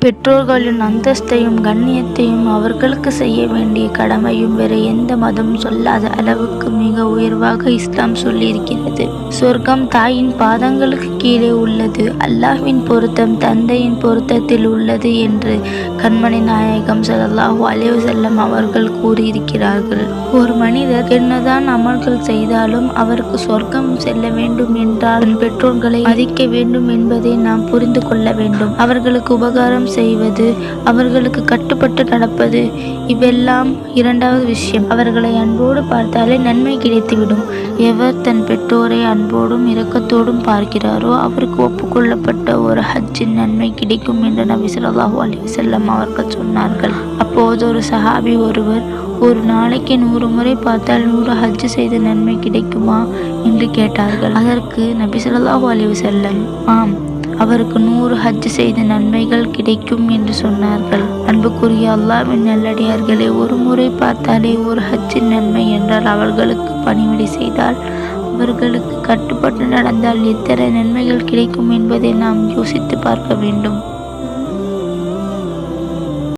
பெற்றோர்களின் அந்தஸ்தையும் கண்ணியத்தையும் அவர்களுக்கு செய்ய வேண்டிய கடமையும் வேறு எந்த மதமும் சொல்லாத அளவுக்கு மிக உயர்வாக இஸ்லாம் சொல்லியிருக்கிறது. சொர்க்கம் தாயின் பாதங்களுக்கு கீழே உள்ளது, அல்லாஹ்வின் பொருத்தம் தந்தையின் பொருத்தத்தில் உள்ளது என்று கண்மணி நாயகம் ஸல்லல்லாஹு அலைஹி வஸல்லம் அவர்கள் கூறியிருக்கிறார்கள். ஒரு மனிதர் என்னதான் அமல்கள் செய்தாலும் அவருக்கு சொர்க்கம் செல்ல வேண்டும் என்றால் தன் பெற்றோர்களை மதிக்க வேண்டும் என்பதை நாம் புரிந்து கொள்ள வேண்டும். அவர்களுக்கு உபகாரம் செய்வது, அவர்களுக்கு கட்டுப்பட்டு நடப்பது, இவெல்லாம் இரண்டாவது விஷயம். அவர்களை அன்போடு பார்த்தாலே நன்மை கிடைத்துவிடும். எவர் தன் பெற்றோரை அன்போடும் இரக்கத்தோடும் பார்க்கிறாரோ அவருக்கு ஒப்புக்கொள்ளப்பட்ட ஒரு ஹஜ்ஜின் நன்மை கிடைக்கும் என்று நபி ஸல்லல்லாஹு அலைஹி வஸல்லம் அவர்கள் சொன்னார்கள். அப்போது ஒரு சஹாபி ஒருவர், ஒரு நாளைக்கு 100 முறை பார்த்தால் 100 ஹஜ் செய்த நன்மை கிடைக்குமா என்று கேட்டார்கள். அதற்கு நபி ஸல்லல்லாஹு அலைஹி வஸல்லம், ஆம், அவருக்கு 100 ஹஜ் செய்த நன்மைகள் கிடைக்கும் என்று சொன்னார்கள். அன்புக்குரிய அல்லாஹ்வின் நல்லடியார்களே, ஒரு முறை பார்த்தாலே ஒரு ஹஜ்ஜின் நன்மை என்றால் அவர்களுக்கு பணிவிடை செய்தால், அவர்களுக்கு கட்டுப்பட்டு நடந்தால் எத்தனை நன்மைகள் கிடைக்கும் என்பதை நாம் யோசித்து பார்க்க வேண்டும்.